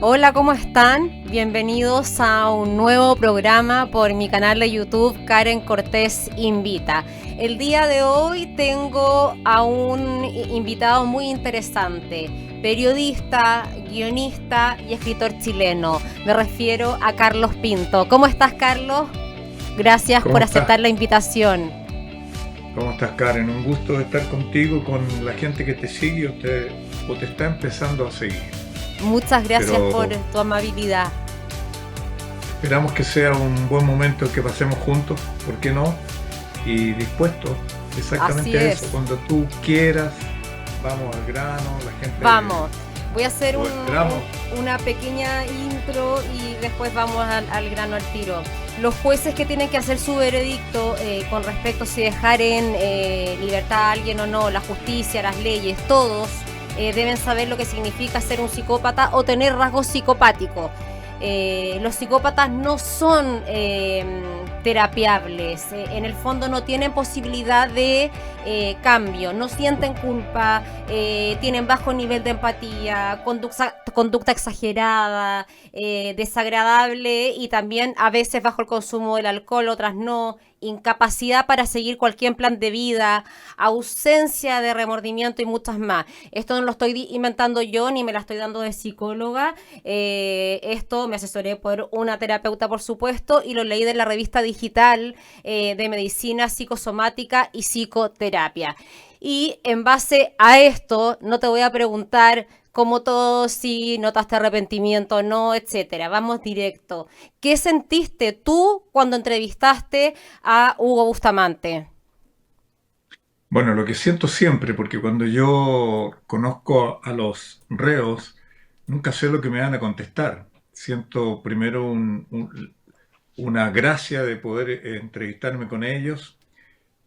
Hola, ¿cómo están? Bienvenidos a un nuevo programa por mi canal de YouTube Karen Cortés Invita. El día de hoy tengo a un invitado muy interesante, periodista, guionista y escritor chileno. Me refiero a Carlos Pinto. ¿Cómo estás, Carlos? Gracias ¿Cómo por estás? aceptar la invitación. ¿Cómo estás, Karen? Un gusto estar contigo, con la gente que te sigue o te está empezando a seguir. Muchas gracias Pero por tu amabilidad. esperamos que sea un buen momento que pasemos juntos, ¿por qué no? Y dispuesto Así exactamente a eso. es. Cuando tú quieras, vamos al grano, la gente Vamos, voy a hacer lo esperamos. una pequeña intro y después vamos al grano al tiro. Los jueces que tienen que hacer su veredicto con respecto a si dejar en libertad a alguien o no, la justicia, las leyes, todos deben saber lo que significa ser un psicópata o tener rasgos psicopáticos. Los psicópatas no son terapiables, en el fondo no tienen posibilidad de cambio, no sienten culpa, tienen bajo nivel de empatía, conducta exagerada, desagradable y también a veces bajo el consumo del alcohol, otras no, incapacidad para seguir cualquier plan de vida, ausencia de remordimiento y muchas más. Esto no lo estoy inventando yo ni me la estoy dando de psicóloga. Esto me asesoré por una terapeuta, por supuesto, y lo leí de la revista digital de medicina psicosomática y psicoterapia. Y en base a esto, no te voy a preguntar cómo todo, si notaste arrepentimiento o no, etcétera. Vamos directo. ¿Qué sentiste tú cuando entrevistaste a Hugo Bustamante? Bueno, lo que siento siempre, porque cuando yo conozco a los reos, nunca sé lo que me van a contestar. Siento primero una gracia de poder entrevistarme con ellos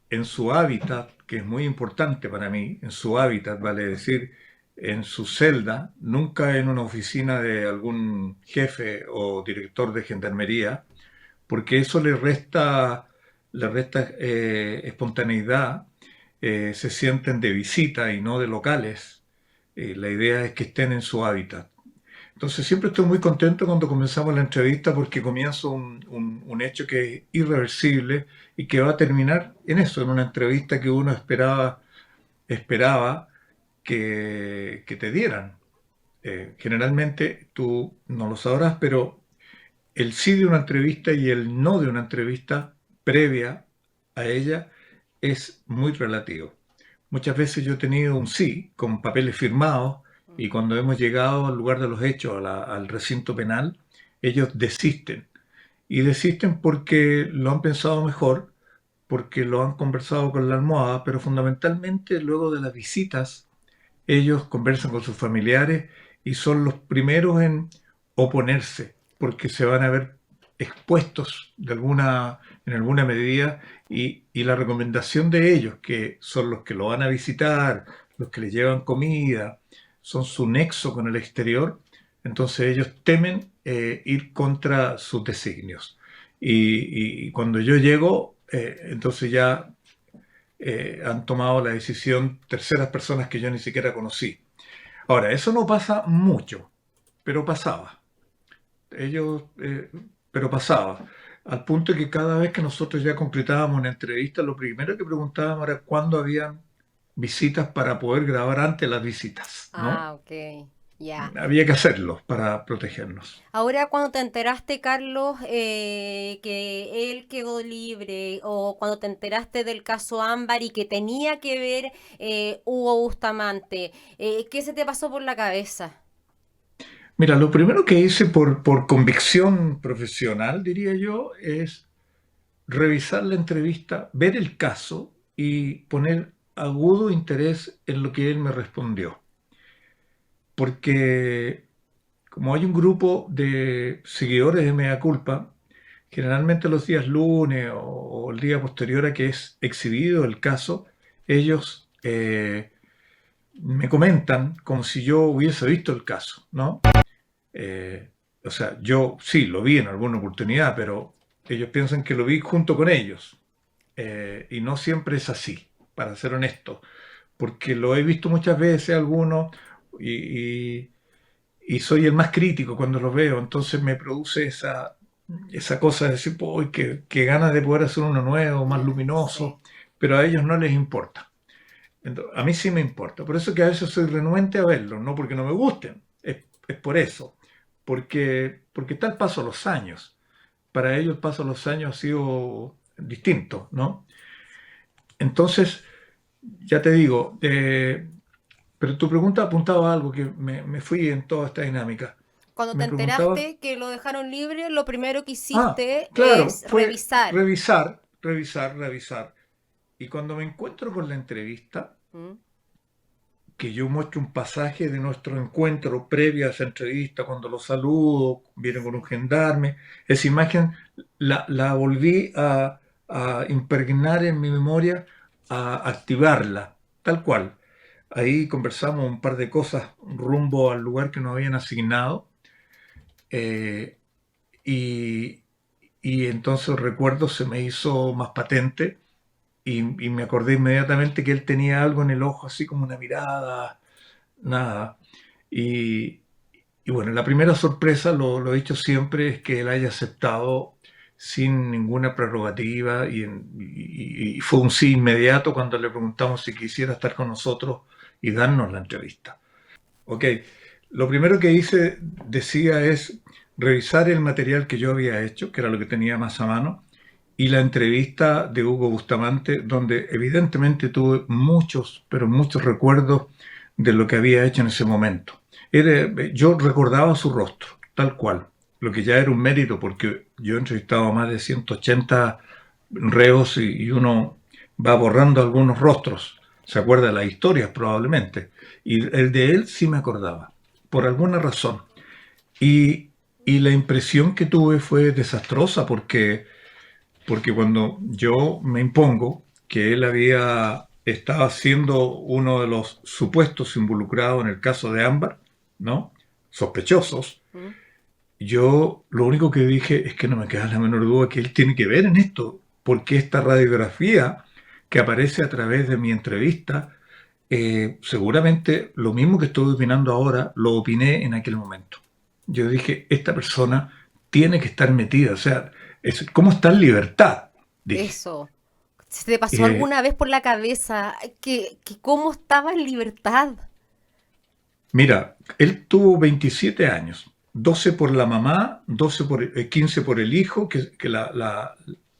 en su hábitat, que es muy importante para mí, en su hábitat, vale decir, en su celda, nunca en una oficina de algún jefe o director de gendarmería, porque eso le resta espontaneidad, se sienten de visita y no de locales. La idea es que estén en su hábitat. Entonces siempre estoy muy contento cuando comenzamos la entrevista porque comienza un hecho que es irreversible y que va a terminar en eso, en una entrevista que uno esperaba que te dieran. Generalmente tú no lo sabrás, pero el sí de una entrevista y el no de una entrevista previa a ella es muy relativo. Muchas veces yo he tenido un sí con papeles firmados y cuando hemos llegado al lugar de los hechos, al recinto penal, ellos desisten. Y desisten porque lo han pensado mejor, porque lo han conversado con la almohada, pero fundamentalmente luego de las visitas, ellos conversan con sus familiares y son los primeros en oponerse, porque se van a ver expuestos en alguna medida y la recomendación de ellos, que son los que lo van a visitar, los que le llevan comida, son su nexo con el exterior, entonces ellos temen ir contra sus designios. Y cuando yo llego, entonces ya han tomado la decisión terceras personas que yo ni siquiera conocí. Ahora, eso no pasa mucho, pero pasaba. Ellos, pero pasaba. Al punto que cada vez que nosotros ya concretábamos una entrevista, lo primero que preguntábamos era cuándo habían visitas para poder grabar antes las visitas, ¿no? Ah, ok, ya. Había que hacerlo para protegernos. Ahora, cuando te enteraste, Carlos, que él quedó libre, o cuando te enteraste del caso Ámbar y que tenía que ver Hugo Bustamante, ¿qué se te pasó por la cabeza? Mira, lo primero que hice por convicción profesional, diría yo, es revisar la entrevista, ver el caso y poner agudo interés en lo que él me respondió. Porque como hay un grupo de seguidores de Mea Culpa, generalmente los días lunes o el día posterior a que es exhibido el caso, ellos me comentan como si yo hubiese visto el caso, ¿no? Eh, o sea, yo sí lo vi en alguna oportunidad, pero ellos piensan que lo vi junto con ellos. Y no siempre es así, para ser honesto, porque lo he visto muchas veces algunos y, y soy el más crítico cuando los veo, entonces me produce esa cosa de decir, "Uy, qué ganas de poder hacer uno nuevo, más Sí. luminoso", pero a ellos no les importa. A mí sí me importa, por eso que a veces soy renuente a verlos, no porque no me gusten, es por eso, porque está el paso de los años. Para ellos el paso de los años ha sido distinto, ¿no? Entonces, ya te digo, pero tu pregunta apuntaba a algo que me fui en toda esta dinámica. Cuando te Me preguntaba, enteraste que lo dejaron libre, lo primero que ah, hiciste claro, es fue revisar. revisar. Y cuando me encuentro con la entrevista, ¿Mm? que yo muestro un pasaje de nuestro encuentro previo a esa entrevista, cuando lo saludo, viene con un Sí. gendarme, esa imagen la volví a impregnar en mi memoria, a activarla, tal cual. Ahí conversamos un par de cosas rumbo al lugar que nos habían asignado, eh, y, y entonces el recuerdo se me hizo más patente y me acordé inmediatamente que él tenía algo en el ojo, así como una mirada, nada. Y, y bueno, la primera sorpresa, lo he dicho siempre, es que él haya aceptado sin ninguna prerrogativa y fue un sí inmediato cuando le preguntamos si quisiera estar con nosotros y darnos la entrevista. Ok, lo primero que hice, decía, es revisar el material que yo había hecho, que era lo que tenía más a mano, y la entrevista de Hugo Bustamante, donde evidentemente tuve muchos, pero muchos recuerdos de lo que había hecho en ese momento. Yo recordaba su rostro, tal cual, lo que ya era un mérito, porque yo he entrevistado a más de 180 reos y uno va borrando algunos rostros, se acuerda de las historias probablemente, y el de él sí me acordaba, por alguna razón. Y, y la impresión que tuve fue desastrosa porque cuando yo me impongo que él estaba siendo uno de los supuestos involucrados en el caso de Ámbar, ¿no? Sospechosos, ¿Mm? yo lo único que dije es que no me queda la menor duda que él tiene que ver en esto, porque esta radiografía que aparece a través de mi entrevista, seguramente lo mismo que estoy opinando ahora, lo opiné en aquel momento. Yo dije, esta persona tiene que estar metida, o sea, ¿cómo está en libertad? Dije. Eso. ¿Se te pasó Eh, alguna vez por la cabeza que cómo estaba en libertad? Mira, él tuvo 27 años, 12 por la mamá, 15 por el hijo, que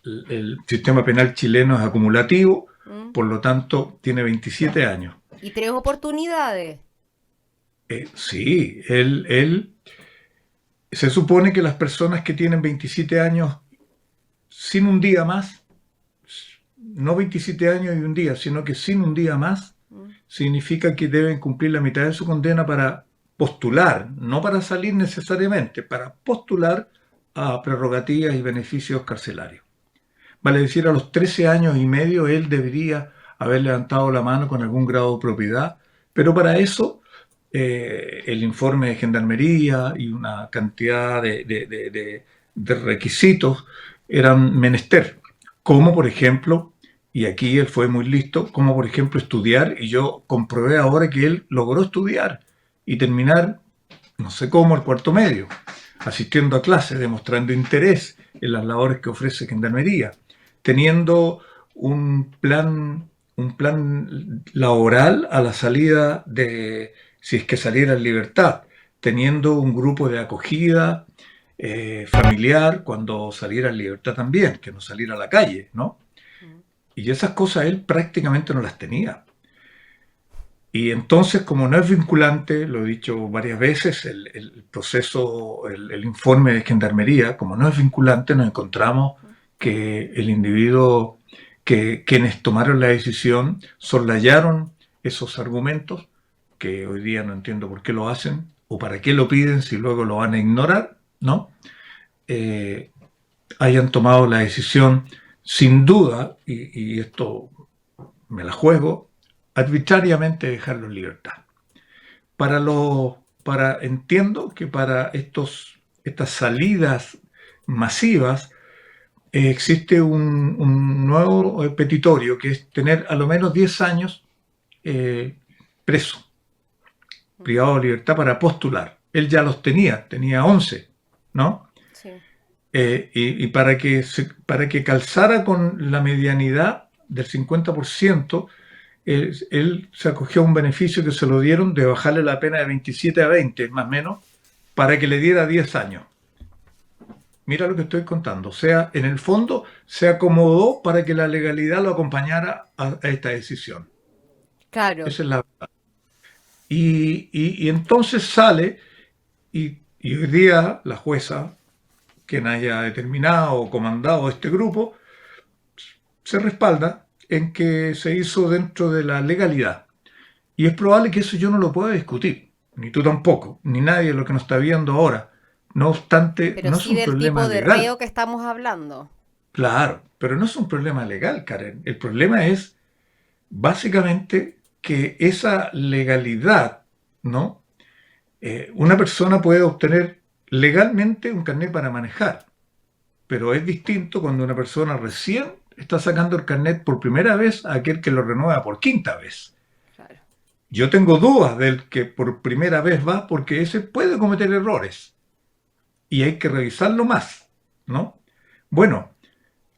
el sistema penal chileno es acumulativo, ¿Mm? por lo tanto tiene 27 años. Y tres oportunidades. Sí, él se supone que las personas que tienen 27 años sin un día más, no 27 años y un día, sino que sin un día más, ¿Mm? significa que deben cumplir la mitad de su condena para postular, no para salir necesariamente, para postular a prerrogativas y beneficios carcelarios. Vale decir, a los 13 años y medio él debería haber levantado la mano con algún grado de propiedad, pero para eso el informe de gendarmería y una cantidad de requisitos eran menester, como por ejemplo, y aquí él fue muy listo, como por ejemplo estudiar, y yo comprobé ahora que él logró estudiar y terminar, no sé cómo, el cuarto medio, asistiendo a clases, demostrando interés en las labores que ofrece gendarmería, teniendo un plan laboral a la salida de, si es que saliera en libertad, teniendo un grupo de acogida familiar cuando saliera en libertad también, que no saliera a la calle, ¿no? ¿Mm? Y esas cosas él prácticamente no las tenía. Y entonces, como no es vinculante, lo he dicho varias veces, el proceso, el informe de gendarmería, como no es vinculante, nos encontramos ¿Mm? que el individuo, que quienes tomaron la decisión, soslayaron esos argumentos, que hoy día no entiendo por qué lo hacen, o para qué lo piden si luego lo van a ignorar, ¿no? Eh, Hayan tomado la decisión, sin duda, y esto me la juego, arbitrariamente dejarlo en libertad. Entiendo que para estas salidas masivas existe un nuevo petitorio que es tener a lo menos 10 años eh, preso, ¿Mm? privado de libertad para postular. él ya los tenía 11, ¿no? Sí. Y para que calzara con la medianidad del 50%, él se acogió a un beneficio que se lo dieron de bajarle la pena de 27 a 20, más o menos, para que le diera 10 años. Mira lo que estoy contando. O sea, en el fondo se acomodó para que la legalidad lo acompañara a esta decisión. Claro. Esa es la... Y entonces sale y hoy día la jueza, quien haya determinado o comandado este grupo, se respalda en que se hizo dentro de la legalidad. Y es probable que eso yo no lo pueda discutir, ni tú tampoco, ni nadie de lo que nos está viendo ahora. No obstante, Pero no es sí un del problema tipo de legal, reo que estamos hablando. claro, pero no es un problema legal, Karen. El problema es básicamente que esa legalidad, ¿no? Una persona puede obtener legalmente un carnet para manejar, pero es distinto cuando una persona recién está sacando el carnet por primera vez a aquel que lo renueva por quinta vez. Claro. Yo tengo dudas del que por primera vez va porque ese puede cometer errores y hay que revisarlo más, ¿no? Bueno,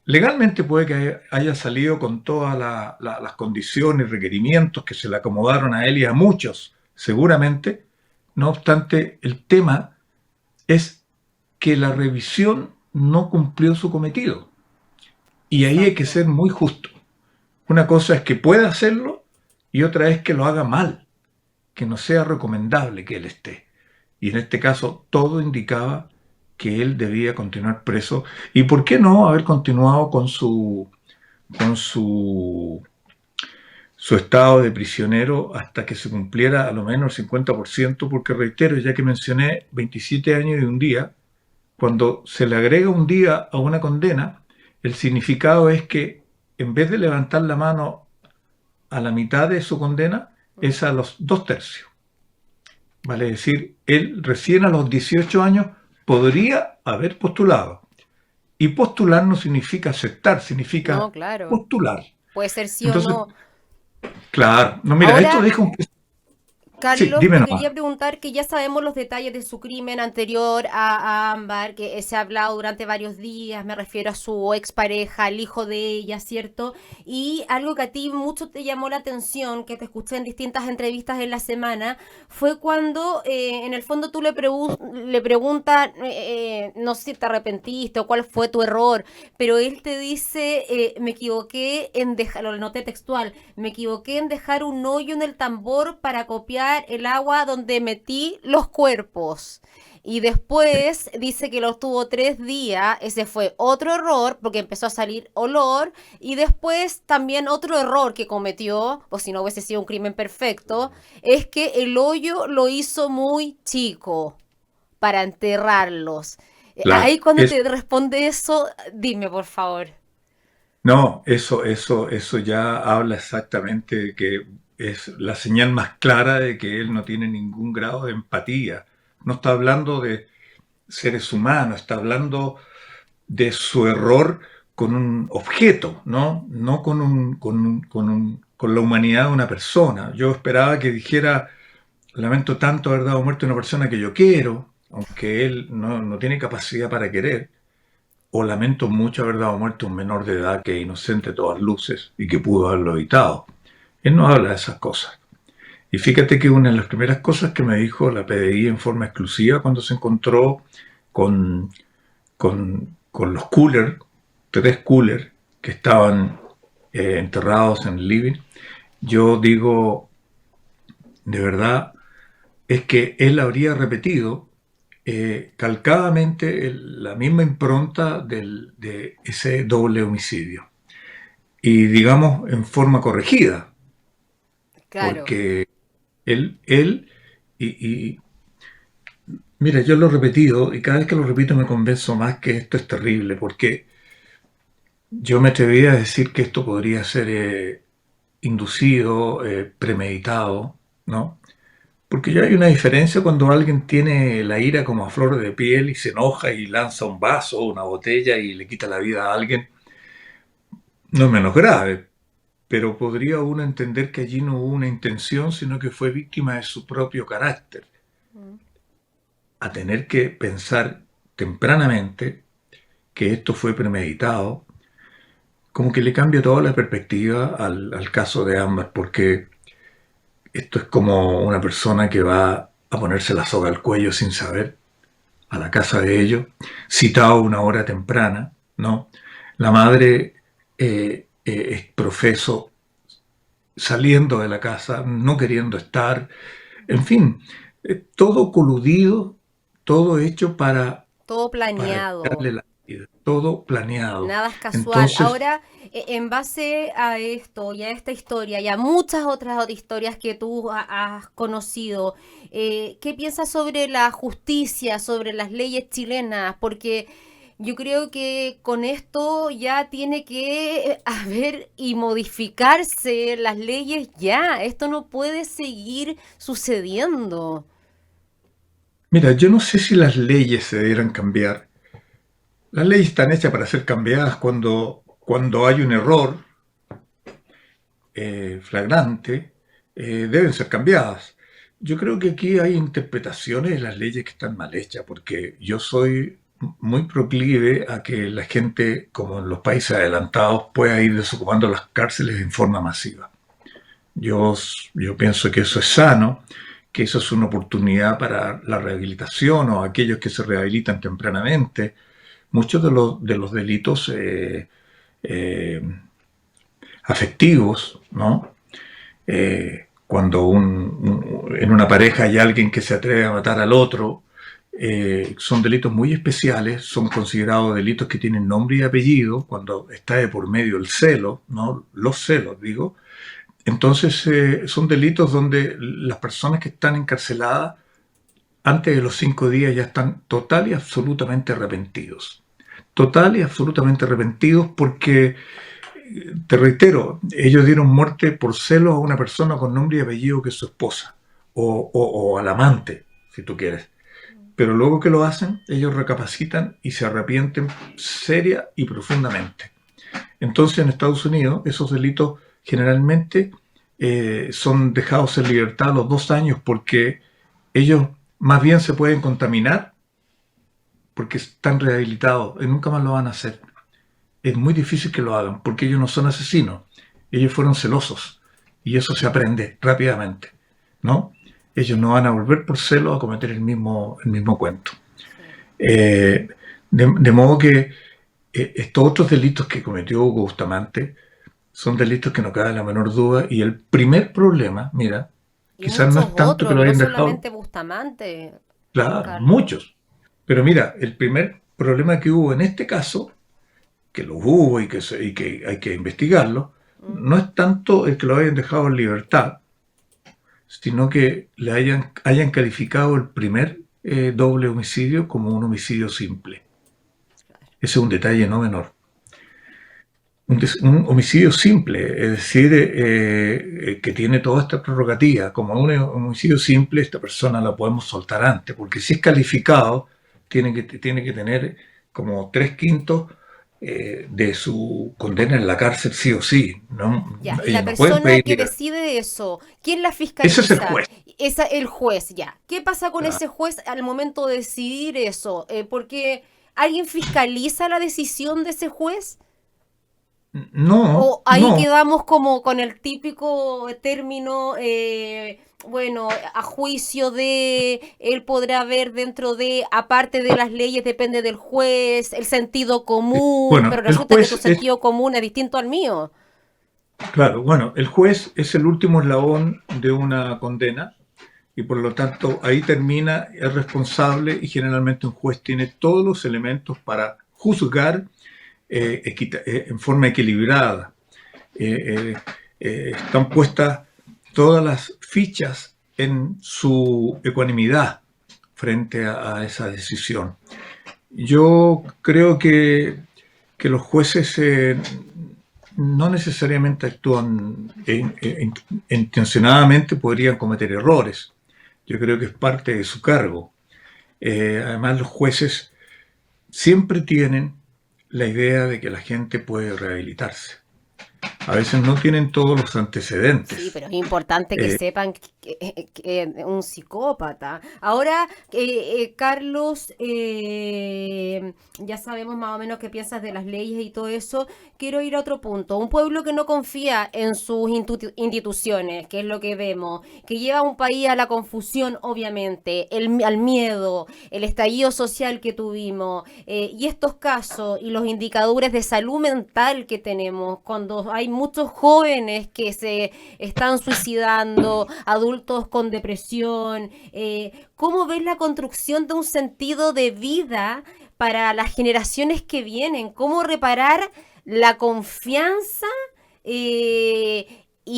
legalmente puede que haya salido con todas las condiciones y requerimientos que se le acomodaron a él y a muchos, seguramente. No obstante, el tema es que la revisión no cumplió su cometido. Y ahí hay que Exacto. ser muy justo. Una cosa es que pueda hacerlo y otra es que lo haga mal, que no sea recomendable que él esté. Y en este caso todo indicaba que él debía continuar preso y por qué no haber continuado con su estado de prisionero hasta que se cumpliera a lo menos el 50%, porque reitero, ya que mencioné 27 años y un día, cuando se le agrega un día a una condena, el significado es que en vez de levantar la mano a la mitad de su condena, es a los 2/3. Vale decir, él recién a los 18 años podría haber postulado. Y postular no significa aceptar, No, significa claro. postular. Puede ser sí o Entonces, no. claro, no, mira, esto Ahora, deja un... Sí, Carlos, dime te nomás. quería preguntar que ya sabemos los detalles de su crimen anterior a Ámbar, que se ha hablado durante varios días, me refiero a su expareja, al hijo de ella, ¿cierto? Y algo que a ti mucho te llamó la atención, que te escuché en distintas entrevistas en la semana, fue cuando en el fondo tú le preguntas, no sé si te arrepentiste o cuál fue tu error, pero él te dice, me equivoqué en dejar, lo noté textual, me equivoqué en dejar un hoyo en el tambor para copiar el agua donde metí los cuerpos. Y después dice que lo tuvo 3 días. Ese fue otro error porque empezó a salir olor. Y después también otro error que cometió, o si no hubiese sido un crimen perfecto, es que el hoyo lo hizo muy chico para enterrarlos. Claro, Ahí cuando te responde eso, dime por favor. no, eso ya habla exactamente de que es la señal más clara de que él no tiene ningún grado de empatía. No está hablando de seres humanos, está hablando de su error con un objeto, ¿no? No con la humanidad de una persona. Yo esperaba que dijera, lamento tanto haber dado muerte a una persona que yo quiero, aunque él no tiene capacidad para querer. O lamento mucho haber dado muerte a un menor de edad que es inocente a todas luces y que pudo haberlo evitado. Él no habla de esas cosas. Y fíjate que una de las primeras cosas que me dijo la PDI en forma exclusiva cuando se encontró con, con los coolers, 3 coolers que estaban enterrados en el living, yo digo, de verdad, es que él habría repetido calcadamente la misma impronta de ese doble homicidio. Y digamos en forma corregida, Claro. porque él y mira, yo lo he repetido y cada vez que lo repito me convenzo más que esto es terrible, porque yo me atreví a decir que esto podría ser inducido, premeditado, ¿no? Porque ya hay una diferencia cuando alguien tiene la ira como a flor de piel y se enoja y lanza un vaso, una botella y le quita la vida a alguien. No es menos grave, pero podría uno entender que allí no hubo una intención, sino que fue víctima de su propio carácter. a tener que pensar tempranamente que esto fue premeditado, como que le cambia toda la perspectiva al caso de Ámbar, porque esto es como una persona que va a ponerse la soga al cuello sin saber a la casa de ellos, citado a una hora temprana, ¿no? La madre es profeso saliendo de la casa, no queriendo estar, en fin, todo coludido, todo hecho Todo para planeado. quitarle la vida, todo planeado. Nada es casual. Entonces, Ahora, en base a esto y a esta historia y a muchas otras historias que tú has conocido, ¿qué piensas sobre la justicia, sobre las leyes chilenas? Porque yo creo que con esto ya tiene que haber y modificarse las leyes ya. Esto no puede seguir sucediendo. mira, yo no sé si las leyes se debieran cambiar. Las leyes están hechas para ser cambiadas cuando hay un error flagrante, deben ser cambiadas. Yo creo que aquí hay interpretaciones de las leyes que están mal hechas, porque yo soy muy proclive a que la gente, como en los países adelantados, pueda ir desocupando las cárceles en forma masiva. Yo pienso que eso es sano, que eso es una oportunidad para la rehabilitación o aquellos que se rehabilitan tempranamente. Muchos de los delitos eh, afectivos, ¿no? Cuando en una pareja hay alguien que se atreve a matar al otro, son delitos muy especiales, son considerados delitos que tienen nombre y apellido, cuando está de por medio el celo, ¿no? Los celos, digo. Entonces, son delitos donde las personas que están encarceladas antes de los 5 días ya están total y absolutamente arrepentidos. Total y absolutamente arrepentidos porque te reitero, ellos dieron muerte por celos a una persona con nombre y apellido que es su esposa, o al amante, si tú quieres. Pero luego que lo hacen, ellos recapacitan y se arrepienten seria y profundamente. Entonces, en Estados Unidos, esos delitos generalmente son dejados en libertad a los 2 años porque ellos más bien se pueden contaminar porque están rehabilitados y nunca más lo van a hacer. Es muy difícil que lo hagan, porque ellos no son asesinos, ellos fueron celosos, y eso se aprende rápidamente, ¿no? Ellos no van a volver por celo a cometer el mismo cuento. Sí. De modo que estos otros delitos que cometió Hugo Bustamante son delitos que no cabe la menor duda, y el primer problema, mira, Y quizás no muchos es tanto que otros, lo no hayan dejado, solamente Bustamante, claro, Carlos. muchos, pero mira, el primer problema que hubo en este caso que los hubo y que hay que investigarlo, ¿Mm? no es tanto el que lo hayan dejado en libertad, sino que le hayan calificado el primer doble homicidio como un homicidio simple. Ese es un detalle no menor. Un homicidio simple, es decir, que tiene toda esta prerrogativa. Como un homicidio simple, esta persona la podemos soltar antes, porque si es calificado, tiene que tener como 3/5 de su condena en la cárcel sí o sí. ¿No? Ya, y la Ellos no pueden persona que pedir. decide eso, ¿quién la Ese es el fiscaliza? juez. El juez, ya. ¿Qué pasa con ese juez al momento de decidir eso? ¿Porque alguien fiscaliza la decisión de ese juez? No, ¿O ahí no. quedamos como con el típico término, bueno, a juicio de, él podrá ver dentro de, aparte de las leyes, depende del juez, el sentido común, Bueno, pero el resulta que tu juez es, sentido común es distinto al mío? claro, bueno, el juez es el último eslabón de una condena y por lo tanto ahí termina, es responsable y generalmente un juez tiene todos los elementos para juzgar en forma equilibrada. Eh, Están puestas todas las fichas en su ecuanimidad frente a esa decisión. Yo creo que los jueces no necesariamente actúan intencionadamente, podrían cometer errores. Yo creo que es parte de su cargo. Además, los jueces siempre tienen la idea de que la gente puede rehabilitarse. a veces no tienen todos los Sí, antecedentes. pero es importante que Eh, sepan que un psicópata. Ahora, Carlos, ya sabemos más o menos qué piensas de las leyes y todo eso. Quiero ir a otro punto. Un pueblo que no confía en sus instituciones, que es lo que vemos, que lleva a un país a la confusión, obviamente, al miedo, el estallido social que tuvimos, y estos casos y los indicadores de salud mental que tenemos, cuando hay muchos jóvenes que se están suicidando, adultos con depresión. ¿Cómo ves la construcción de un sentido de vida para las generaciones que vienen? ¿Cómo reparar la confianza y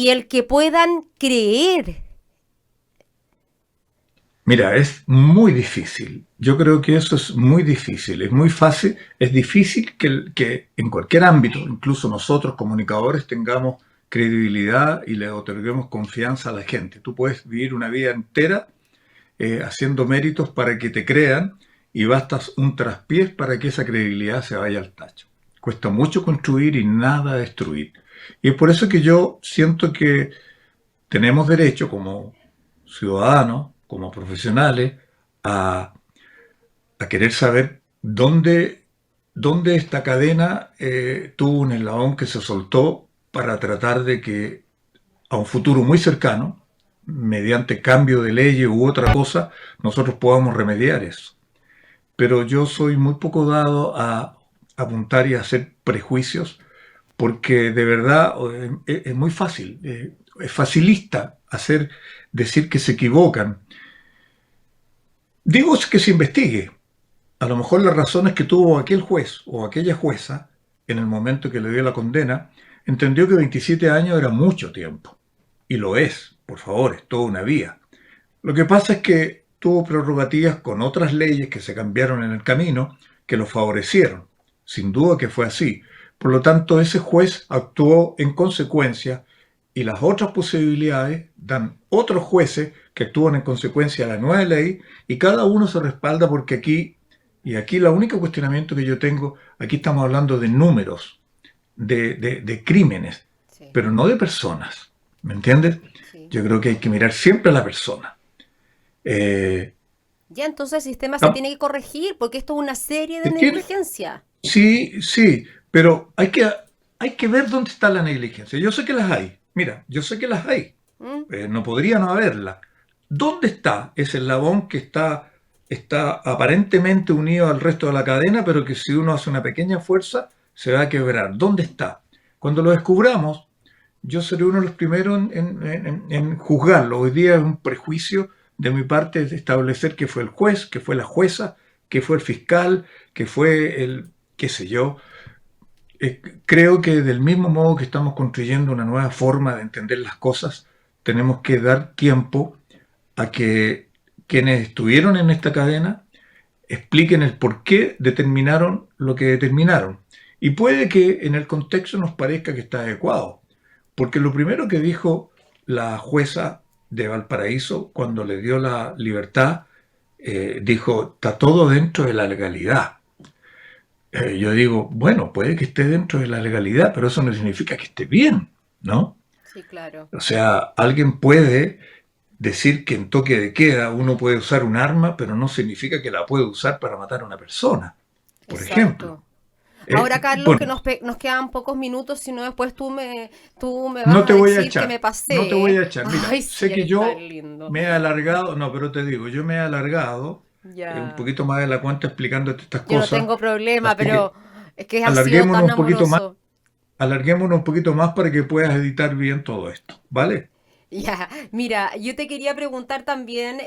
el que puedan creer? Mira, es muy difícil. Yo creo que eso es muy difícil. Es muy fácil, es difícil que en cualquier ámbito, incluso nosotros comunicadores, tengamos credibilidad y le otorguemos confianza a la gente. Tú puedes vivir una vida entera haciendo méritos para que te crean y bastas un traspiés para que esa credibilidad se vaya al tacho. Cuesta mucho construir y nada destruir. Y es por eso que yo siento que tenemos derecho como ciudadanos, como profesionales, a, a querer saber dónde esta cadena tuvo un eslabón que se soltó para tratar de que a un futuro muy cercano, mediante cambio de ley u otra cosa, nosotros podamos remediar eso. Pero yo soy muy poco dado a apuntar y a hacer prejuicios porque de verdad es muy fácil, es facilista decir que se equivocan. Digo que se investigue. A lo mejor las razones que tuvo aquel juez o aquella jueza en el momento que le dio la condena, entendió que 27 años era mucho tiempo. Y lo es, por favor, es toda una vía. Lo que pasa es que tuvo prerrogativas con otras leyes que se cambiaron en el camino que lo favorecieron. Sin duda que fue así. Por lo tanto, ese juez actuó en consecuencia y las otras posibilidades dan otros jueces que actúan en consecuencia de la nueva ley y cada uno se respalda porque aquí el único cuestionamiento que yo tengo, aquí estamos hablando de números, de crímenes, Sí, pero no de personas. ¿Me entiendes? sí. Yo creo que hay que mirar siempre a la persona. Eh, Ya, entonces el sistema se tiene que corregir porque esto es una serie de ¿Tiene? negligencia. Sí, sí, pero hay que ver dónde está la negligencia. Yo sé que las hay. Mira, yo sé que las hay. ¿Mm? No podría no haberla. ¿Dónde está ese eslabón que está aparentemente unido al resto de la cadena, pero que si uno hace una pequeña fuerza se va a quebrar? ¿Dónde está? Cuando lo descubramos, yo seré uno de los primeros en juzgarlo. Hoy día es un prejuicio de mi parte de establecer que fue el juez, que fue la jueza, que fue el fiscal, que fue el, qué sé yo. Creo que del mismo modo que estamos construyendo una nueva forma de entender las cosas, tenemos que dar tiempo a que quienes estuvieron en esta cadena expliquen el por qué determinaron lo que determinaron. Y puede que en el contexto nos parezca que está adecuado, porque lo primero que dijo la jueza de Valparaíso cuando le dio la libertad, dijo, está todo dentro de la legalidad. Yo digo, bueno, puede que esté dentro de la legalidad, pero eso no significa que esté bien, ¿no? Sí, claro. O sea, alguien puede decir que en toque de queda uno puede usar un arma, pero no significa que la puede usar para matar a una persona, por ejemplo. Exacto. Ahora, Carlos, que Bueno, nos quedan pocos minutos, si no después tú me vas no a te voy a decir que me echar, no te pasé, voy ¿eh? a echar. Mira, Ay, sé sí, que eres tan yo lindo. me he alargado, no, pero te digo, yo me he alargado un Ya. poquito más de la cuenta explicándote estas Yo no cosas, tengo problema, así que pero es que ha sido alarguémonos tan un poquito más, amoroso. alarguémonos un poquito más para que puedas editar bien todo esto, ¿vale? Ya, mira, yo te quería preguntar también,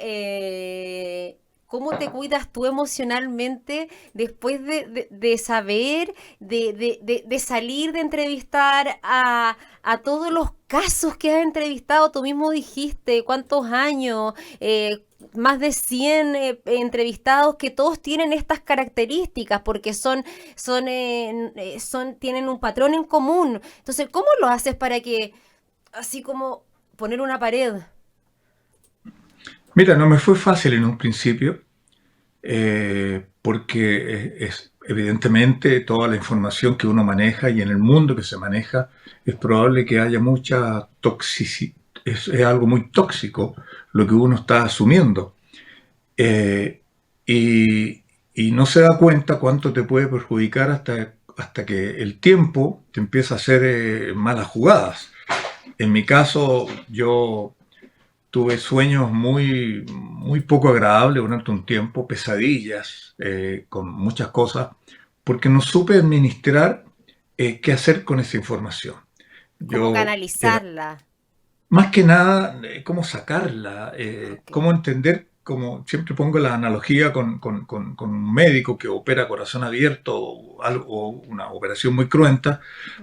¿cómo te cuidas tú emocionalmente después de saber, de salir de entrevistar a todos los casos que has entrevistado? Tú mismo dijiste, ¿cuántos años? Más de 100 entrevistados que todos tienen estas características porque tienen un patrón en común. Entonces, ¿cómo lo haces para que, así como poner una pared? Mira, no me fue fácil en un principio, porque evidentemente toda la información que uno maneja y en el mundo que se maneja es probable que haya mucha toxicidad, es algo muy tóxico lo que uno está asumiendo. Eh, y, y no se da cuenta cuánto te puede perjudicar hasta que el tiempo te empieza a hacer malas jugadas. En mi caso, yo tuve sueños muy poco agradables durante un tiempo, pesadillas con muchas cosas, porque no supe administrar qué hacer con esa información. Cómo Yo era, canalizarla. más que nada, cómo sacarla, Ok. cómo entender, como siempre pongo la analogía con un médico que opera a corazón abierto o una operación muy cruenta.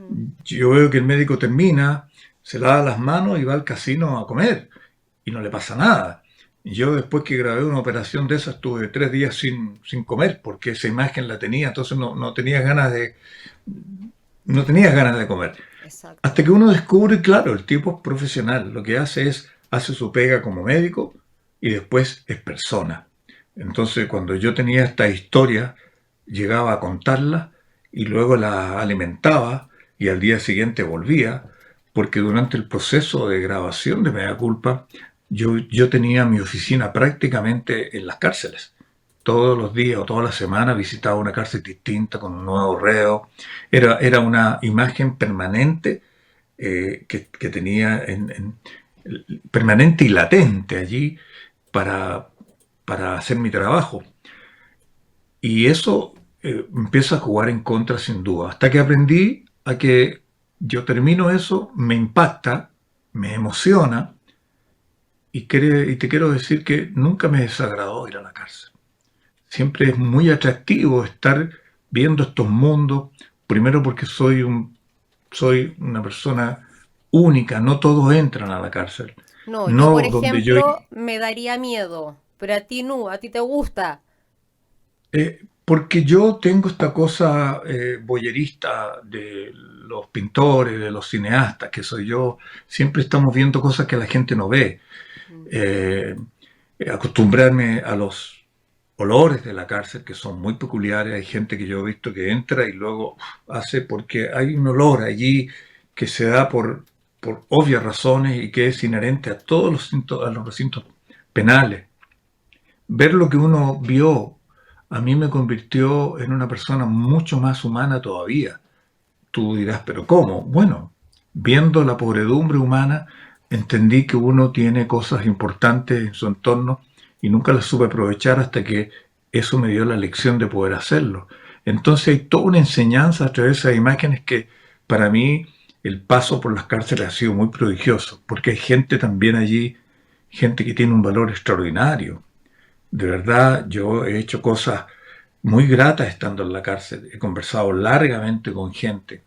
Mm. Yo veo que el médico termina, se lava las manos y va al casino a comer y no le pasa nada. Y yo después que grabé una operación de esas estuve 3 días sin comer porque esa imagen la tenía, entonces no tenía ganas de comer. Exacto. Hasta que uno descubre, claro, el tipo es profesional, lo que hace su pega como médico y después es persona. Entonces, cuando yo tenía esta historia, llegaba a contarla y luego la alimentaba y al día siguiente volvía, porque durante el proceso de grabación de Mea Culpa, yo tenía mi oficina prácticamente en las cárceles. Todos los días o toda la semana visitaba una cárcel distinta con un nuevo reo. Era una imagen permanente que tenía permanente y latente allí para, para hacer mi trabajo. Y eso empieza a jugar en contra sin duda. Hasta que aprendí a que yo termino eso, me impacta, me emociona y te quiero decir que nunca me desagradó ir a la cárcel. Siempre es muy atractivo estar viendo estos mundos, primero porque soy una persona única, no todos entran a la cárcel. No, yo por No donde yo ejemplo me daría miedo, pero a ti no, a ti te gusta. porque yo tengo esta cosa voyerista de los pintores, de los cineastas, que soy yo, siempre estamos viendo cosas que la gente no ve. Mm. Eh, Acostumbrarme a los olores de la cárcel, que son muy peculiares, hay gente que yo he visto que entra y luego hace, porque hay un olor allí que se da por obvias razones y que es inherente a todos a los recintos penales. Ver lo que uno vio a mí me convirtió en una persona mucho más humana todavía. Tú dirás, ¿pero cómo? Bueno, viendo la pobredumbre humana, entendí que uno tiene cosas importantes en su entorno y nunca las supe aprovechar hasta que eso me dio la lección de poder hacerlo. Entonces hay toda una enseñanza a través de esas imágenes que para mí el paso por las cárceles ha sido muy prodigioso, porque hay gente también allí, gente que tiene un valor extraordinario. De verdad, yo he hecho cosas muy gratas estando en la cárcel. He conversado largamente con gente.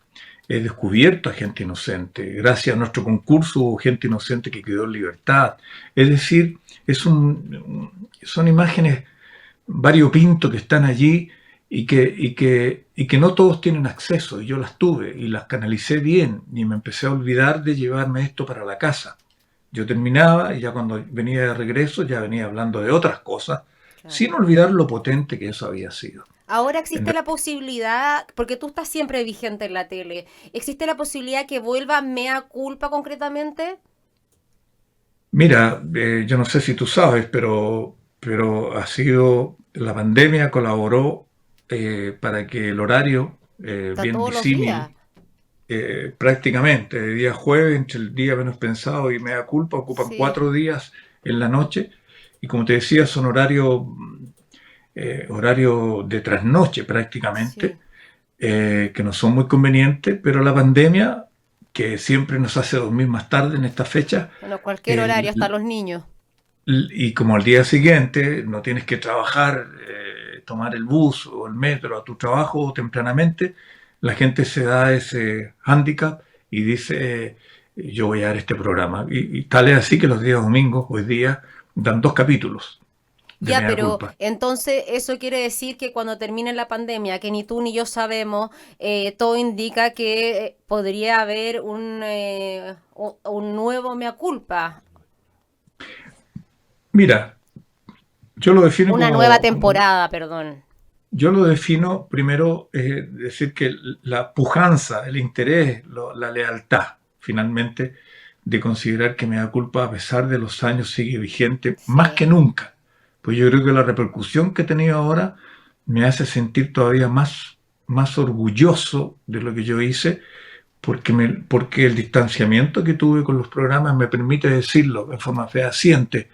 He descubierto a gente inocente. Gracias a nuestro concurso hubo gente inocente que quedó en libertad. Es decir, son imágenes variopinto que están allí y que no todos tienen acceso. Y yo las tuve y las canalicé bien y me empecé a olvidar de llevarme esto para la casa. Yo terminaba y ya cuando venía de regreso ya venía hablando de otras cosas, Claro. sin olvidar lo potente que eso había sido. Ahora En existe la posibilidad, porque tú estás siempre vigente en la tele, ¿existe la posibilidad que vuelva Mea Culpa concretamente? Mira, yo no sé si tú sabes, pero la pandemia colaboró para que el horario, Está bien todos los días. disímil, prácticamente, de día jueves, entre el día menos pensado y media culpa, ocupan Sí, 4 días en la noche, y como te decía, son horario de trasnoche prácticamente, sí. que no son muy convenientes, pero la pandemia, que siempre nos hace dormir más tarde en esta fecha, Bueno, cualquier eh, horario, hasta los niños. y como al día siguiente no tienes que trabajar, tomar el bus o el metro a tu trabajo tempranamente, la gente se da ese hándicap y dice, yo voy a dar este programa. Y tal es así que los días domingos, hoy día, dan 2 capítulos de Ya, Mea pero Culpa. entonces eso quiere decir que cuando termine la pandemia, que ni tú ni yo sabemos, todo indica que podría haber un nuevo Mea Culpa, Mira, yo lo defino una nueva como temporada, perdón. Yo lo defino primero, decir que la pujanza, el interés, la lealtad, finalmente, de considerar que Mea Culpa, a pesar de los años, sigue vigente más Sí, que nunca. Pues yo creo que la repercusión que he tenido ahora me hace sentir todavía más orgulloso de lo que yo hice, porque el distanciamiento que tuve con los programas me permite decirlo en forma fehaciente.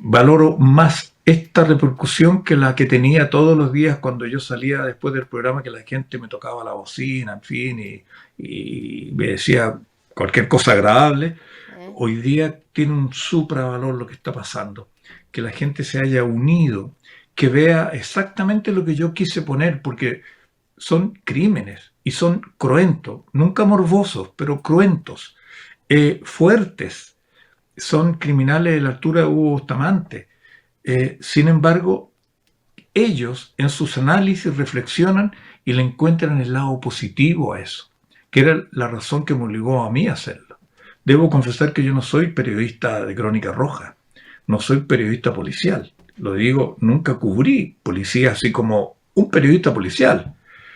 Valoro más esta repercusión que la que tenía todos los días cuando yo salía después del programa, que la gente me tocaba la bocina, en fin, y me decía cualquier cosa agradable. ¿eh? Hoy día tiene un supravalor lo que está pasando, que la gente se haya unido, que vea exactamente lo que yo quise poner, porque son crímenes y son cruentos, nunca morbosos, pero cruentos, fuertes, son criminales de la altura de Hugo Bustamante. Sin embargo, ellos en sus análisis reflexionan y le encuentran el lado positivo a eso, que era la razón que me obligó a mí a hacerlo. Debo confesar que yo no soy periodista de Crónica Roja, no soy periodista policial. Lo digo, nunca cubrí policía así como un periodista policial.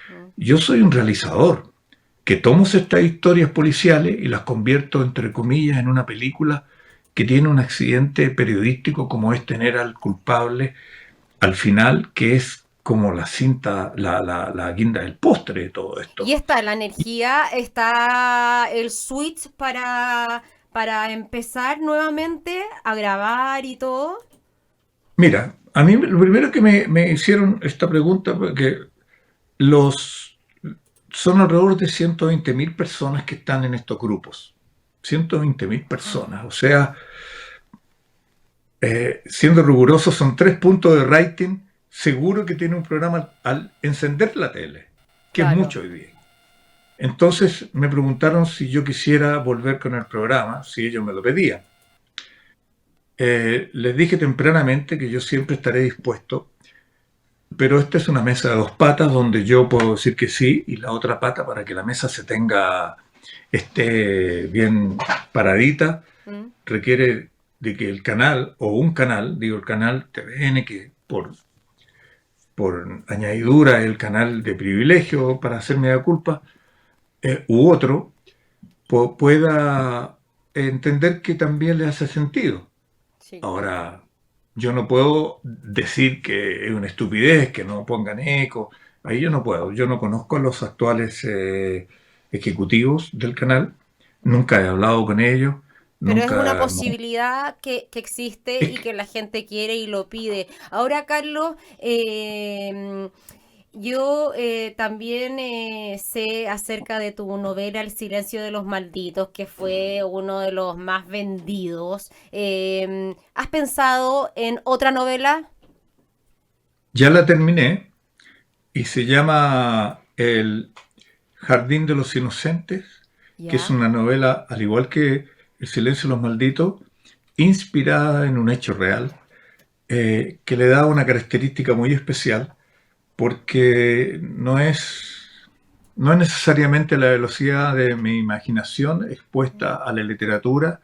Mm. Yo soy un realizador que tomo estas historias policiales y las convierto, entre comillas, en una película que tiene un accidente periodístico como es tener al culpable al final, que es como la cinta, la guinda del postre de todo Y esto. está la energía, está el switch para empezar nuevamente a grabar y todo. Mira, a mí lo primero que me hicieron esta pregunta, porque los, son alrededor de 120.000 personas que están en estos grupos. 120.000 personas. O sea, siendo rigurosos, son 3 puntos de rating. Seguro que tiene un programa al encender la tele, que es Claro. mucho hoy día. Entonces me preguntaron si yo quisiera volver con el programa, si ellos me lo pedían. Les dije tempranamente que yo siempre estaré dispuesto, pero esta es una mesa de 2 patas donde yo puedo decir que sí y la otra pata para que la mesa esté bien paradita, Mm. requiere de que el canal o un canal, digo el canal TVN, que por añadidura es el canal de privilegio para hacer media culpa, u otro, pueda entender que también le hace sentido. Sí, claro. Ahora, yo no puedo decir que es una estupidez, que no pongan eco. Ahí yo no puedo. Yo no conozco a los actuales ejecutivos del canal. Nunca he hablado con ellos. Pero es una Nunca. No. posibilidad que existe Es y que, que la gente quiere y lo pide. Ahora, Carlos, yo también sé acerca de tu novela El silencio de los malditos, que fue uno de los más vendidos. ¿Has pensado en otra novela? ya la terminé y se llama El Jardín de los Inocentes, que es Ya. una novela, al igual que El Silencio de los Malditos, inspirada en un hecho real, que le da una característica muy especial porque no es necesariamente la velocidad de mi imaginación expuesta a la literatura,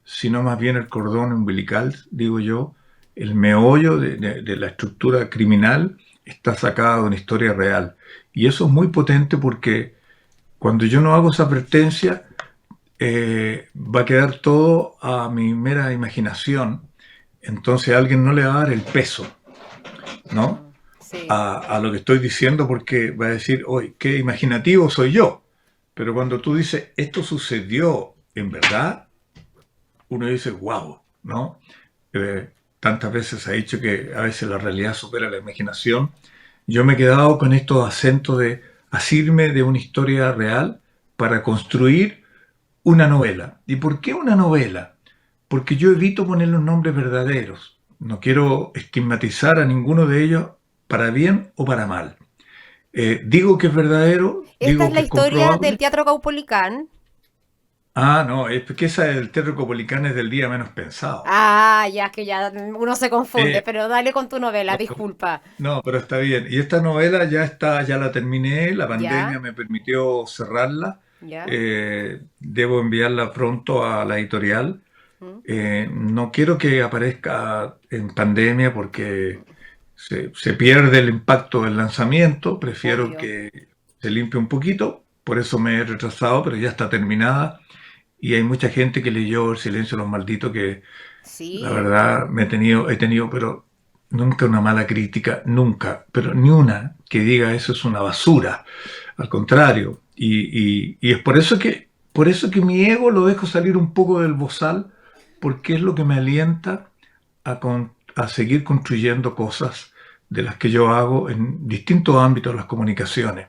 sino más bien el cordón umbilical, digo yo, el meollo de la estructura criminal está sacada de una historia real. Y eso es muy potente porque cuando yo no hago esa advertencia, va a quedar todo a mi mera imaginación. Entonces a alguien no le va a dar el peso, ¿no? Sí. A lo que estoy diciendo porque va a decir, oye, qué imaginativo soy yo. Pero cuando tú dices, esto sucedió en verdad, uno dice, wow, ¿no? Tantas veces ha dicho que a veces la realidad supera la imaginación. Yo me he quedado con estos acentos de asirme de una historia real para construir una novela. ¿Y por qué una novela? Porque yo evito poner los nombres verdaderos. No quiero estigmatizar a ninguno de ellos para bien o para mal. Digo que es verdadero, Esta es digo la que es historia del comprobable. Teatro Caupolicán. Ah, no, es que esa del Terro Copolicán es del día menos pensado. Ah, ya que ya uno se confunde, Eh, pero dale con tu novela, no, disculpa. no, pero está bien. Y esta novela ya está, ya la terminé, la ¿Ya? pandemia me permitió cerrarla. ¿Ya? Debo enviarla pronto a la editorial. ¿Mm? No quiero que aparezca en pandemia porque se pierde el impacto del lanzamiento, prefiero obvio. que se limpie un poquito, por eso me he retrasado, pero ya está terminada y hay mucha gente que leyó El silencio de los malditos que la Sí, verdad he tenido, pero nunca una mala crítica, nunca, pero ni una que diga eso es una basura, al contrario, y es por eso que mi ego lo dejo salir un poco del bozal, porque es lo que me alienta a seguir construyendo cosas de las que yo hago en distintos ámbitos de las comunicaciones,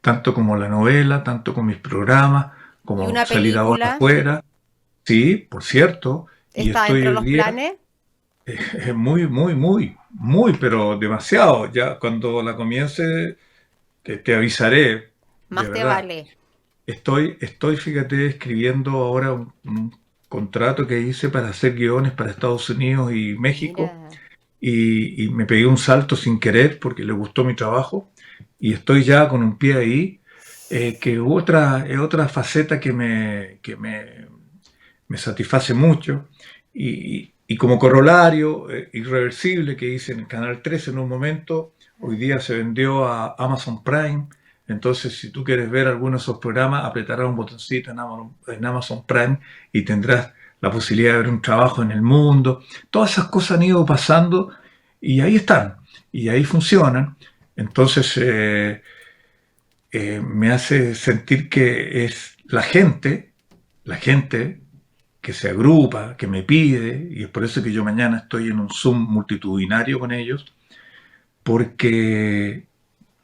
tanto como la novela, tanto con mis programas, ¿y como una salir ahora película? afuera. Sí, por cierto, y ¿Está estoy dentro de hoy los día planes? muy, pero demasiado. Ya cuando la comience te avisaré, de Más te verdad. vale. Fíjate, escribiendo ahora un contrato que hice para hacer guiones para Estados Unidos y México Mira, y me pegué un salto sin querer porque le gustó mi trabajo y estoy ya con un pie ahí, que es otra faceta me satisface mucho y como corolario irreversible que hice en el Canal 13 en un momento, hoy día se vendió a Amazon Prime, entonces si tú quieres ver alguno de esos programas, apretarás un botoncito en Amazon Prime y tendrás la posibilidad de ver un trabajo en el mundo. Todas esas cosas han ido pasando y ahí están, y ahí funcionan. Entonces me hace sentir que es la gente que se agrupa, que me pide, y es por eso que yo mañana estoy en un Zoom multitudinario con ellos, porque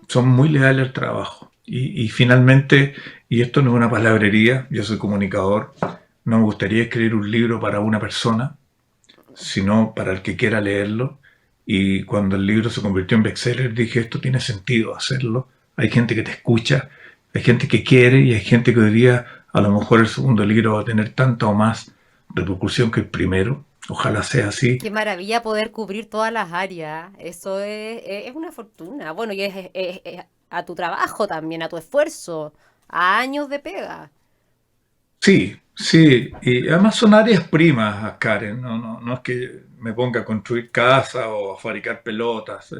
son muy leales al trabajo. Y finalmente, y esto no es una palabrería, yo soy comunicador, no me gustaría escribir un libro para una persona, sino para el que quiera leerlo. Y cuando el libro se convirtió en bestseller, dije, esto tiene sentido hacerlo. Hay gente que te escucha, hay gente que quiere y hay gente que diría, a lo mejor el segundo libro va a tener tanta o más repercusión que el primero. Ojalá sea así. qué maravilla poder cubrir todas las áreas. Eso es una fortuna. Bueno, y es a tu trabajo también, a tu esfuerzo, a años de pega. Sí, sí, y además son áreas primas, Karen, no es que me ponga a construir casas o a fabricar pelotas.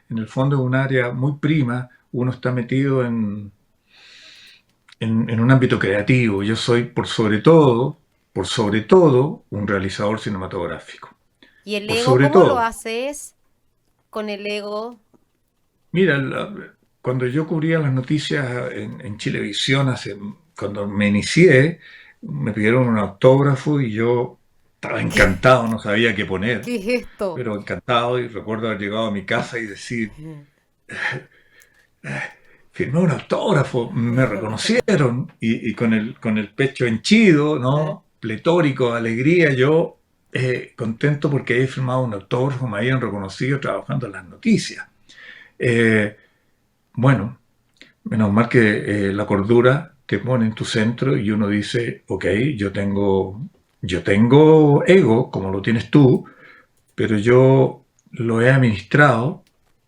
En el fondo es un área muy prima, uno está metido en un ámbito creativo. Yo soy, por sobre todo, un realizador cinematográfico. ¿Y el Por ego sobre cómo lo todo. haces con el ego? Mira, cuando yo cubría las noticias en Chilevisión, cuando me inicié, me pidieron un autógrafo y yo estaba encantado, no sabía qué poner, ¿Qué es esto? pero encantado y recuerdo haber llegado a mi casa y decir, firmé un autógrafo, me reconocieron y con el pecho henchido, ¿no? Pletórico de alegría, yo contento porque había firmado un autógrafo, me habían reconocido trabajando en las noticias. Eh, bueno, menos mal que la cordura te pone en tu centro y uno dice, ok, yo tengo ego, como lo tienes tú, pero yo lo he administrado,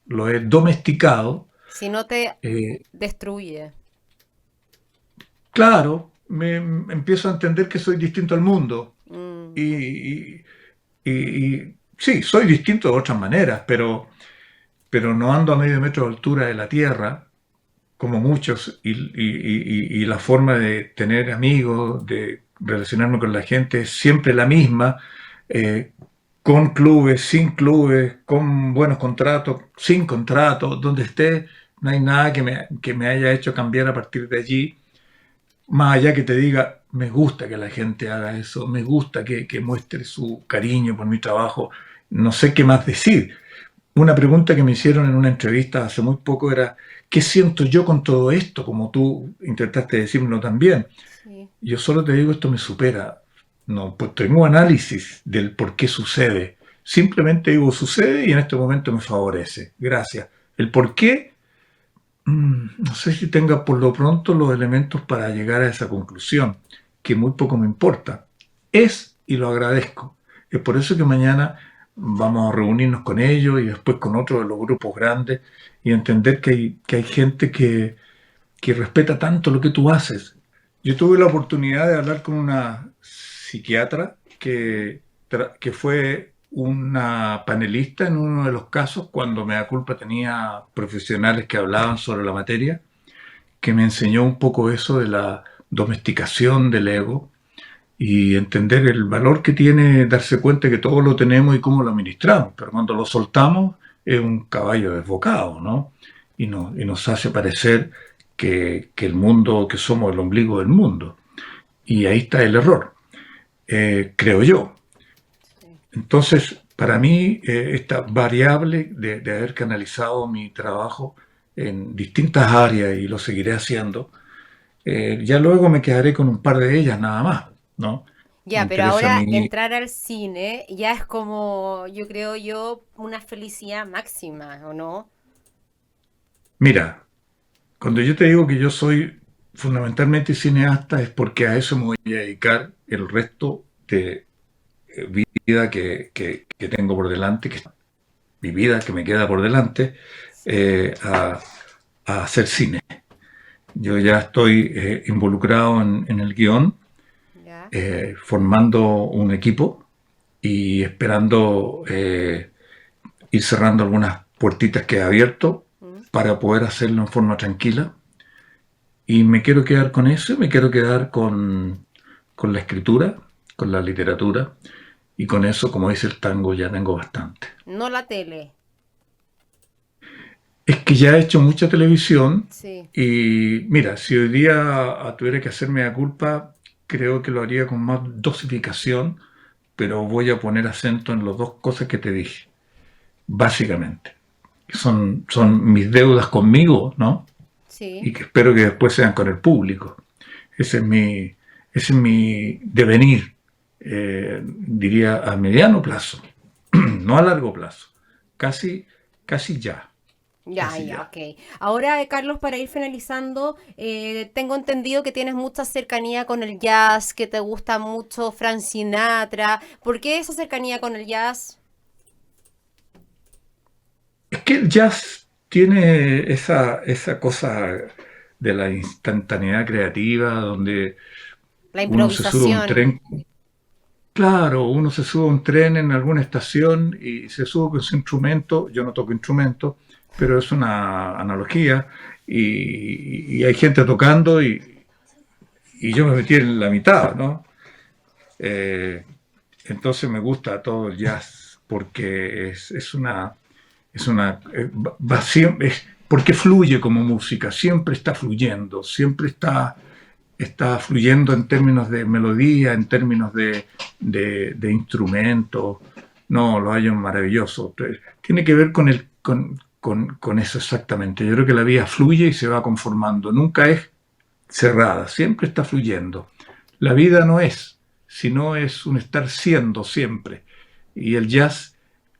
lo he domesticado. Si no te eh, destruye. Claro, empiezo a entender que soy distinto al mundo. Mm, Y, sí, soy distinto de otras maneras, pero no ando a medio metro de altura de la Tierra, como muchos, y la forma de tener amigos, de relacionarme con la gente es siempre la misma, eh, con clubes, sin clubes, con buenos contratos, sin contratos, donde esté, no hay nada que me haya hecho cambiar a partir de allí. Más allá que te diga, me gusta que la gente haga eso, me gusta que muestre su cariño por mi trabajo, no sé qué más decir. Una pregunta que me hicieron en una entrevista hace muy poco era, ¿qué siento yo con todo esto? Como tú intentaste decírmelo también. sí. Yo solo te digo, esto me supera. No, pues tengo análisis del por qué sucede. Simplemente digo, sucede y en este momento me favorece. Gracias. El por qué no sé si tenga por lo pronto los elementos para llegar a esa conclusión, que muy poco me importa. Es y lo agradezco. Es por eso que mañana vamos a reunirnos con ellos y después con otros de los grupos grandes y entender que hay gente que respeta tanto lo que tú haces. Yo tuve la oportunidad de hablar con una psiquiatra que fue una panelista en uno de los casos cuando Mea Culpa tenía profesionales que hablaban sobre la materia, que me enseñó un poco eso de la domesticación del ego y entender el valor que tiene darse cuenta que todo lo tenemos y cómo lo administramos, pero cuando lo soltamos es un caballo desbocado, ¿no? Y nos hace parecer que el mundo, que somos el ombligo del mundo. Y ahí está el error, creo yo. Entonces, para mí, esta variable de haber canalizado mi trabajo en distintas áreas y lo seguiré haciendo, ya luego me quedaré con un par de ellas nada más, ¿no? Me Ya, pero interesa a ahora mí. entrar al cine ya es como, yo creo yo, una felicidad máxima, ¿o no? Mira, cuando yo te digo que yo soy fundamentalmente cineasta es porque a eso me voy a dedicar el resto de vida que tengo por delante, que mi vida que me queda por delante, eh, a, a hacer cine. Yo ya estoy involucrado en el guión, Ya. formando un equipo y esperando ir cerrando algunas puertitas que he abierto Mm. para poder hacerlo en forma tranquila. Y me quiero quedar con eso, me quiero quedar con la escritura, con la literatura, y con eso, como dice el tango, ya tengo bastante. No la tele. Es que ya he hecho mucha televisión Sí. y mira, si hoy día tuviera que hacerme la culpa, creo que lo haría con más dosificación, pero voy a poner acento en las dos cosas que te dije, básicamente. Son mis deudas conmigo, ¿no? Sí. Y que espero que después sean con el público. Ese es ese es mi devenir, diría a mediano plazo, no a largo plazo, casi, casi ya, Ya, casi ya, ya. ok. Ahora, Carlos, para ir finalizando, tengo entendido que tienes mucha cercanía con el jazz, que te gusta mucho Frank Sinatra. ¿Por qué esa cercanía con el jazz? Es que el jazz tiene esa cosa de la instantaneidad creativa, donde La uno se sube a un improvisación. tren, claro, uno se sube a un tren en alguna estación y se sube con su instrumento, yo no toco instrumento, pero es una analogía, y hay gente tocando y yo me metí en la mitad, ¿no? Eh, entonces me gusta todo el jazz porque es una porque fluye como música, siempre está fluyendo, siempre está fluyendo en términos de melodía, en términos de instrumento. No, lo hay un maravilloso. Tiene que ver con eso exactamente. Yo creo que la vida fluye y se va conformando. Nunca es cerrada, siempre está fluyendo. La vida no es, sino es un estar siendo siempre. Y el jazz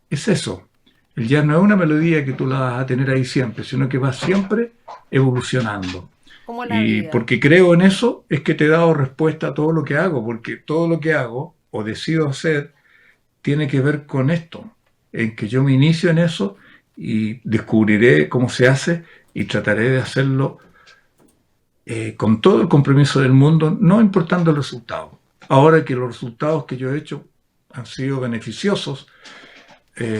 es eso. El jazz no es una melodía que tú la vas a tener ahí siempre, sino que va siempre evolucionando. Como la Y vida. porque creo en eso es que te he dado respuesta a todo lo que hago, porque todo lo que hago o decido hacer tiene que ver con esto, en que yo me inicio en eso y descubriré cómo se hace y trataré de hacerlo con todo el compromiso del mundo, no importando el resultado. Ahora que los resultados que yo he hecho han sido beneficiosos,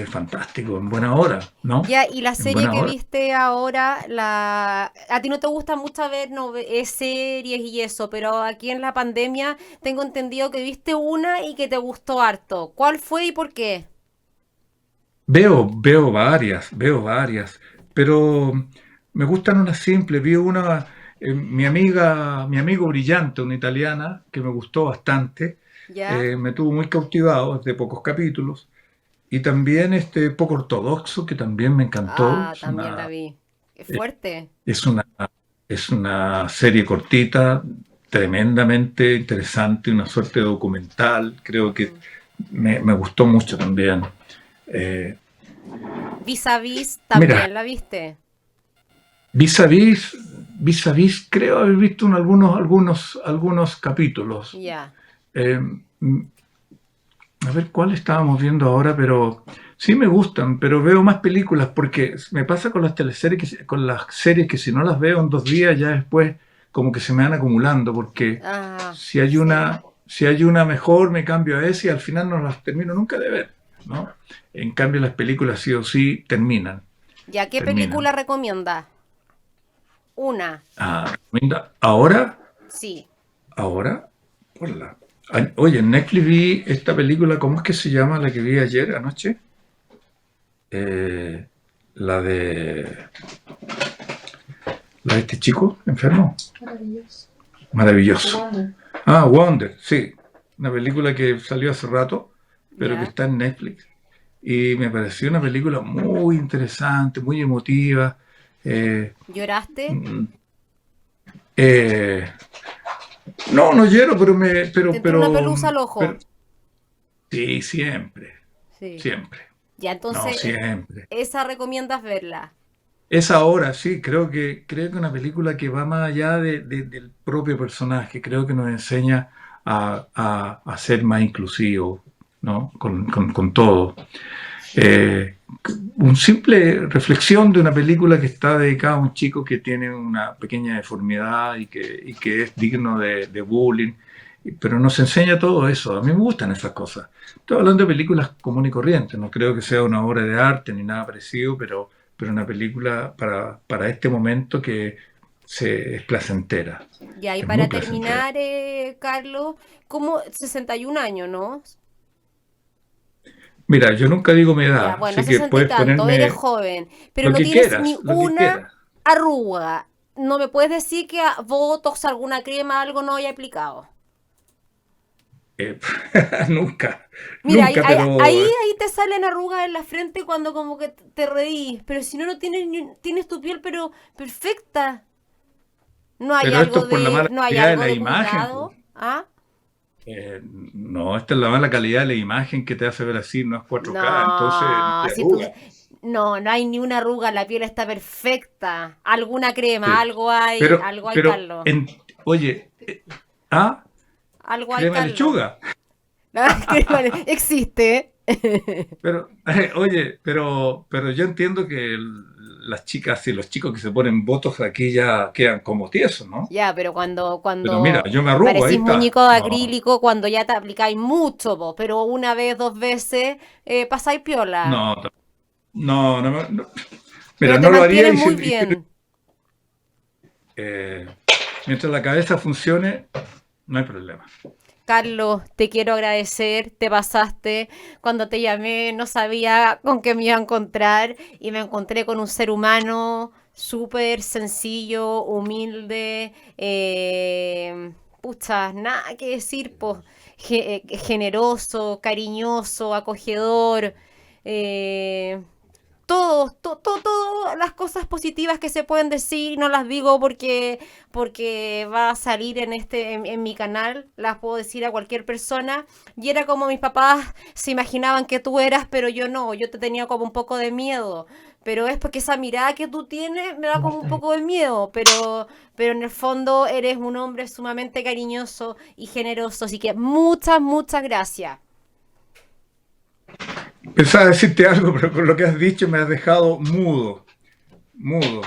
fantástico, en buena hora, ¿no? Ya, y la En serie buena que hora. viste ahora, a ti no te gusta mucho ver series y eso, pero aquí en la pandemia tengo entendido que viste una y que te gustó harto. ¿Cuál fue y por qué? Veo varias, pero me gustan unas simples. Vi una, mi amigo brillante, una italiana, que me gustó bastante, ¿Ya? me tuvo muy cautivado, es de pocos capítulos, y también este Poco Ortodoxo, que también me encantó. Ah, también la vi. Qué Eh, fuerte. es una, es una serie cortita, tremendamente interesante, una suerte de documental, creo que Mm. me gustó mucho también. Eh, Vis a Vis Mira, también la viste. Vis a vis, vis a vis, creo haber visto algunos capítulos. Ya. Eh, a ver cuál estábamos viendo ahora, pero sí me gustan, pero veo más películas porque me pasa con las teleseries, con las series que si no las veo en 2 días ya después como que se me van acumulando, porque Ah, sí. si hay una mejor me cambio a esa y al final no las termino nunca de ver. ¿no? En cambio, las películas sí o sí terminan, ¿Ya qué película terminan. recomienda? Una, Mira, sí. ahora, oye, en Netflix vi esta película, ¿cómo es que se llama la que vi ayer anoche? Eh, la de, la de este chico enfermo. Maravilloso. Wonder. Wonder, sí. Una película que salió hace rato, pero que ¿Ya? está en Netflix. Y me pareció una película muy interesante, muy emotiva. Eh, ¿Lloraste? mm, eh, no, no lloro, ¿Te entró una pelusa al ojo? pero sí, siempre, Sí. siempre. Ya, No, entonces, siempre. esa recomiendas verla. Es ahora, sí, creo que una película que va más allá del propio personaje, creo que nos enseña a ser más inclusivos, ¿no? Con todo. Eh, un simple reflexión de una película que está dedicada a un chico que tiene una pequeña deformidad y que es digno de bullying, pero nos enseña todo eso. A mí me gustan esas cosas. Estoy hablando de películas común y corriente, no creo que sea una obra de arte ni nada parecido, pero una película para este momento que es placentera, Ya, y es muy para placentera. terminar, Carlos, como 61 años, ¿no? Mira, yo nunca digo mi Ya, edad, bueno, así que 60 y puedes tanto, eres ponerme joven, pero lo no que tienes ni quieras, lo que una quieras. arruga. ¿No me puedes decir que a Botox, alguna crema, algo no haya aplicado? Eh, nunca, Mira, nunca, pero ahí te salen arrugas en la frente cuando como que te reís, pero si no, no tienes, tienes tu piel pero perfecta. esto es por la mala No hay calidad de algo la de imagen, pues. cuidado, ¿ah? No, esta es la mala calidad de la imagen que te hace ver así, no es 4K, entonces no No, hay si tú, arruga. no hay ni una arruga, la piel está perfecta. Alguna crema, Sí. algo hay, Pero, Carlos. oye, ah, Algo hay, crema de Carlos. lechuga. La crema existe. Pero, pero yo entiendo que las chicas y los chicos que se ponen botox aquí ya quedan como tiesos, ¿no? Ya, pero Pero mira, cuando yo me arrugo, ahí parecís está. muñeco de No, acrílico, cuando ya te aplicáis mucho, vos, pero una vez, dos veces, pasáis piola. no, no, mira, Pero te no lo haría mantienes y muy bien. eh, mientras la cabeza funcione, no hay problema. Carlos, te quiero agradecer, te pasaste. Cuando te llamé no sabía con qué me iba a encontrar y me encontré con un ser humano súper sencillo, humilde, pucha, nada que decir, pues, generoso, cariñoso, acogedor. eh, todas las cosas positivas que se pueden decir, no las digo porque va a salir en mi canal, las puedo decir a cualquier persona. Y era como mis papás se imaginaban que tú eras, pero yo no, yo te tenía como un poco de miedo. Pero es porque esa mirada que tú tienes me da como un poco de miedo, pero en el fondo eres un hombre sumamente cariñoso y generoso. Así que muchas gracias. Pensaba decirte algo, pero con lo que has dicho me has dejado mudo, mudo.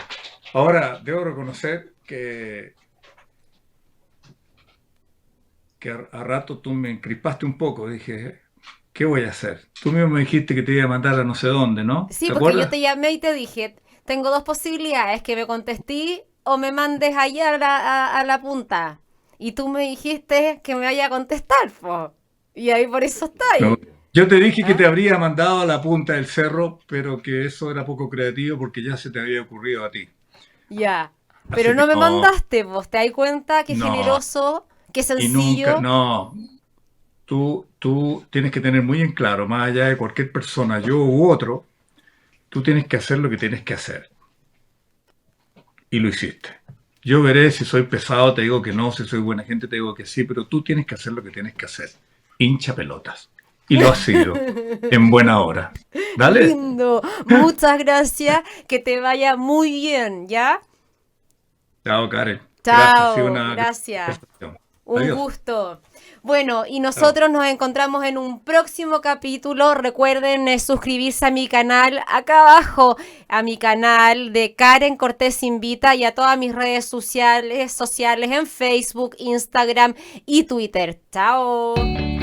Ahora, debo reconocer que a rato tú me encrispaste un poco. Dije, ¿qué voy a hacer? Tú mismo me dijiste que te iba a mandar a no sé dónde, ¿no? Sí, ¿Te porque yo acuerdas? te llamé y te dije, tengo dos posibilidades, que me contesté o me mandes allá a la punta. Y tú me dijiste que me vaya a contestar, po. Y ahí por eso está No. ahí. Yo te dije que ¿Ah? te habría mandado a la punta del cerro, pero que eso era poco creativo porque ya se te había ocurrido a ti. Ya. Pero Así que no me no, mandaste, vos. ¿Te das cuenta? Qué no, generoso, qué y nunca, sencillo. no. Tú tienes que tener muy en claro, más allá de cualquier persona, yo u otro, tú tienes que hacer lo que tienes que hacer. Y lo hiciste. Yo veré si soy pesado, te digo que no, si soy buena gente, te digo que sí, pero tú tienes que hacer lo que tienes que hacer. Hincha pelotas. Y lo has sido, en buena hora. Dale. Lindo. Muchas gracias. Que te vaya muy bien, ¿ya? Chao, Karen. Gracias, ha sido Chao. una gran Gracias. conversación. Un Adiós. gusto. Bueno, y Chao. nosotros nos encontramos en un próximo capítulo. Recuerden suscribirse a mi canal acá abajo, a mi canal de Karen Cortés Invita y a todas mis redes sociales en Facebook, Instagram y Twitter. Chao.